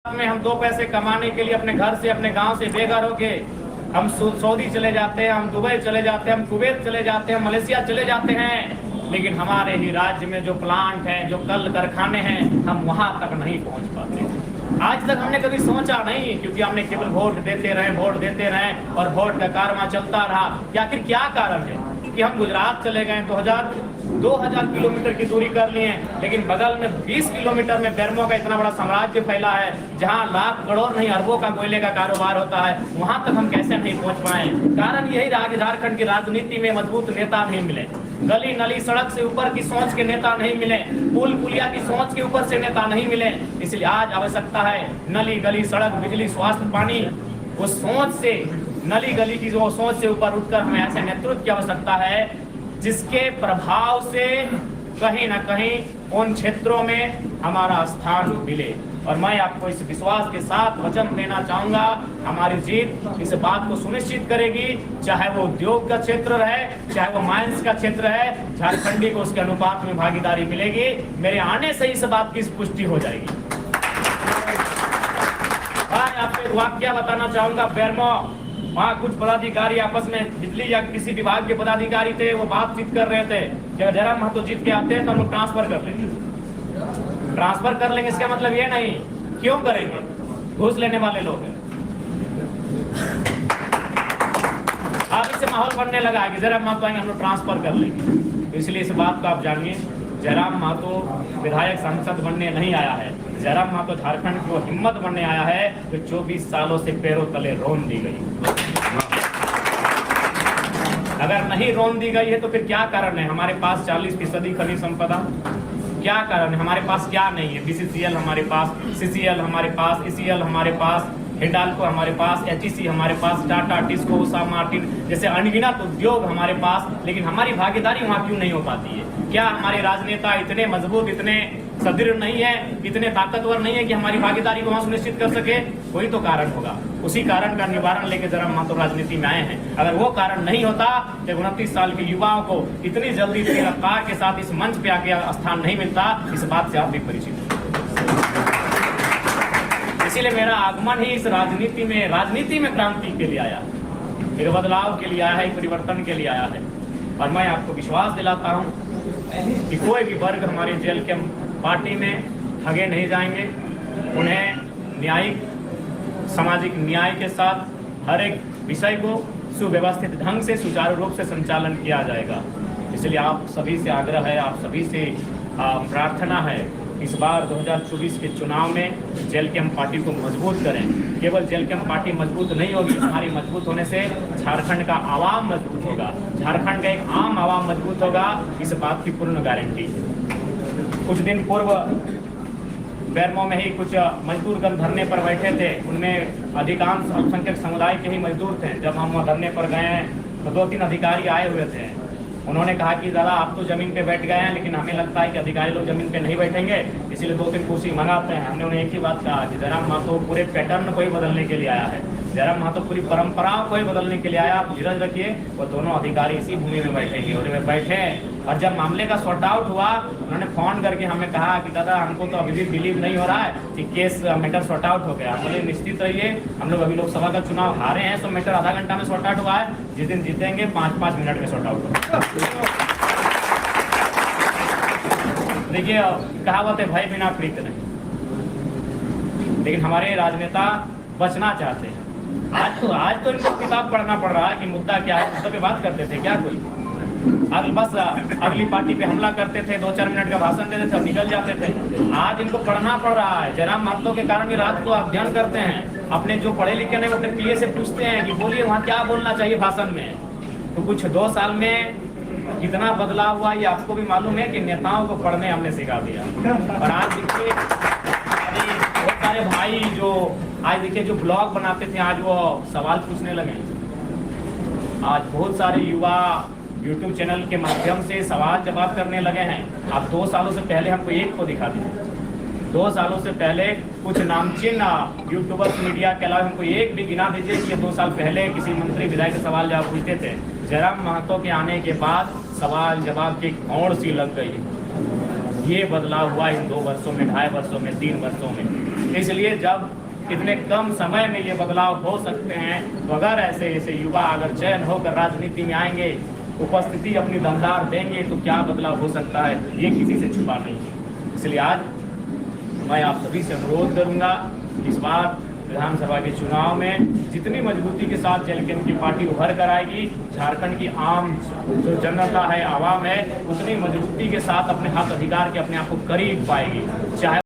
में हम दो पैसे कमाने के लिए अपने घर से अपने गांव से बेघर होके हम सऊदी चले जाते हैं, हम दुबई चले जाते हैं, हम कुवैत चले जाते हैं, मलेशिया चले जाते हैं, लेकिन हमारे ही राज्य में जो प्लांट हैं, जो कल कारखाने हैं, हम वहां तक नहीं पहुंच पाते। आज तक हमने कभी सोचा नहीं, क्योंकि हमने केवल वोट देते रहे और वोट का कारवां चलता रहा। आखिर क्या कारण है कि हम गुजरात चले गए, 2000 किलोमीटर की दूरी कर लिए, लेकिन बगल में 20 किलोमीटर में बेरमो का इतना बड़ा साम्राज्य फैला है, जहां लाख करोड़ नहीं अरबों का कोयले का कारोबार होता है, वहां तक हम कैसे नहीं पहुंच पाए। कारण यही रहा कि झारखंड की राजनीति में मजबूत नेता नहीं मिले, गली नली सड़क से ऊपर की सोच के नेता नहीं मिले, पुल पुलिया की सोच के ऊपर से नेता नहीं मिले। इसलिए आज आवश्यकता है नली गली सड़क बिजली स्वास्थ्य पानी, उस सोच से नली गली की जो सोच से ऊपर उठकर हमें ऐसे नेतृत्व की आवश्यकता है जिसके प्रभाव से कहीं ना कहीं उन क्षेत्रों में हमारा स्थान मिले। और मैं आपको इस विश्वास के साथ वचन देना चाहूंगा, हमारी जीत इस बात को सुनिश्चित करेगी, चाहे वो उद्योग का क्षेत्र रहे, चाहे वो माइंस का क्षेत्र है, झारखंडी को उसके अनुपात में भागीदारी मिलेगी। मेरे आने से इस बात की पुष्टि हो जाएगी। आपको एक वाक्य बताना चाहूंगा, बेरमो वहाँ कुछ पदाधिकारी आपस में बिजली या किसी विभाग के पदाधिकारी थे, वो बातचीत कर रहे थे कि अगर जयराम महतो जीत के आते हैं तो हम लोग ट्रांसफर कर लेंगे। इसका मतलब ये नहीं, क्यों करेंगे, घूस लेने वाले लोग हैं। अब इससे माहौल बनने लगा है कि जयराम महतो आएंगे हम लोग ट्रांसफर कर लेंगे। इसलिए इस बात को आप जानिए, जयराम महतो विधायक सांसद बनने नहीं आया है, जयराम महतो झारखंड को हिम्मत बनने आया है, जो 24 सालों से पैरों तले रोन दी गई। अगर नहीं रोन दी गई है तो फिर क्या कारण है? हमारे पास 40% खनिज संपदा, क्या कारण है? हमारे पास क्या नहीं है? BCCL हमारे पास, CCL हमारे पास, ECL हमारे पास, हिंडाल्को हमारे पास, HEC हमारे पास, टाटा टिस्को उषा मार्टिन जैसे अनगिनत उद्योग हमारे पास, लेकिन हमारी भागीदारी वहाँ क्यों नहीं हो पाती है? क्या हमारे राजनेता इतने मजबूत, इतने सदृढ़ नहीं है, इतने ताकतवर नहीं है कि हमारी भागीदारी को वहाँ सुनिश्चित कर सके? कोई तो कारण होगा, उसी कारण का निवारण लेकर जयराम महतो राजनीति में आए हैं। अगर वो कारण नहीं होता तो 29 साल के युवाओं को इतनी जल्दी इतनी रफ्तार के साथ इस मंच पे आके स्थान नहीं मिलता। इस बात से आप भी परिचित हैं। इसीलिए मेरा आगमन ही इस राजनीति में क्रांति के लिए आया, एक बदलाव के लिए आया है, एक परिवर्तन के लिए आया है। और मैं आपको विश्वास दिलाता हूँ कि कोई भी वर्ग हमारे JLK पार्टी में ठगे नहीं जाएंगे। उन्हें न्यायिक सामाजिक न्याय के साथ हर एक विषय को सुव्यवस्थित ढंग से सुचारू रूप से संचालन किया जाएगा। इसलिए आप सभी से आग्रह है, आप सभी से प्रार्थना है, इस बार 2024 के चुनाव में JLK पार्टी को मजबूत करें। केवल JLK पार्टी मजबूत नहीं होगी, हमारी मजबूत होने से झारखंड का आवाम मजबूत होगा, झारखंड का एक आम आवाम मजबूत होगा, इस बात की पूर्ण गारंटी। कुछ दिन पूर्व बेरमो में ही कुछ मजदूरगण धरने पर बैठे थे, उनमें अधिकांश अल्पसंख्यक समुदाय के ही मजदूर थे। जब हम वहाँ धरने पर गए तो 2-3 अधिकारी आए हुए थे। उन्होंने कहा कि दादा आप तो जमीन पे बैठ गए हैं, लेकिन हमें लगता है कि अधिकारी लोग जमीन पे नहीं बैठेंगे, इसलिए 2-3 कुर्सी मंगाते हैं। हमने उन्हें एक ही बात कहा कि जयराम महतो पूरे पैटर्न को ही बदलने के लिए आया है, जयराम महतो पूरी परंपराओं को ही बदलने के लिए आया। आप धीरज रखिए, वो दोनों अधिकारी इसी भूमि में बैठेंगे। और वे बैठे और जब मामले का सॉर्ट आउट हुआ, उन्होंने फोन करके हमें कहा कि दादा हमको तो अभी भी बिलीव नहीं हो रहा है कि केस मैटर सॉर्ट आउट हो गया। बोले निश्चित रहिए, हम लोग अभी लोकसभा का चुनाव हारे हैं, तो मैटर आधा घंटा में सॉर्ट आउट हुआ है, जिस दिन जीतेंगे 5-5 मिनट में सॉर्ट आउट होगा। देखिए कहावत है, भय बिना प्रीत नहीं, लेकिन हमारे राजनेता बचना चाहते हैं। आज तो इनको किताब पढ़ना पड़ रहा है कि मुद्दा क्या है, मुद्दे पे बात करते थे क्या कोई? बस अगली पार्टी पे हमला करते थे, 2-4 मिनट का भाषण देते थे और निकल जाते थे। आज इनको पढ़ना पड़ रहा है। जयराम महतो के कारण भी रात को अध्ययन करते हैं, अपने जो पढ़े लिखे नहीं अपने PA से पूछते हैं कि बोलिए वहाँ क्या बोलना चाहिए भाषण में। तो कुछ 2 साल में कितना बदलाव हुआ ये आपको भी मालूम है कि नेताओं को पढ़ने हमने सिखा दिया। और आज देखिए बहुत सारे भाई जो आज देखिए जो ब्लॉग बनाते थे, आज वो सवाल पूछने लगे। आज बहुत सारे युवा YouTube चैनल के माध्यम से सवाल जवाब करने लगे हैं। आप 2 सालों से पहले हमको एक को दिखा दिया, 2 सालों से पहले कुछ नामचीन यूट्यूबर्स मीडिया के अलावा हमको एक भी गिना दीजिए कि 2 साल पहले किसी मंत्री विधायक से सवाल जवाब पूछते थे। जयराम महतो के आने के बाद सवाल जवाब की घौड़ सी लग गई। ये बदलाव हुआ इन 2 वर्षों में, 2.5 वर्षों में, 3 वर्षों में। इसलिए जब इतने कम समय में ये बदलाव हो सकते हैं, तो अगर ऐसे ऐसे युवा अगर चयन होकर राजनीति में आएंगे, उपस्थिति अपनी दमदार देंगे, तो क्या बदलाव हो सकता है ये किसी से छुपा नहीं है। इसलिए आज मैं आप सभी से अनुरोध करूंगा, इस बार विधानसभा के चुनाव में जितनी मजबूती के साथ जेएलके की पार्टी उभर कर आएगी, झारखंड की आम जो जनता है, आवाम है, उतनी मजबूती के साथ अपने हक अधिकार के अपने आप को करीब पाएगी। चाहे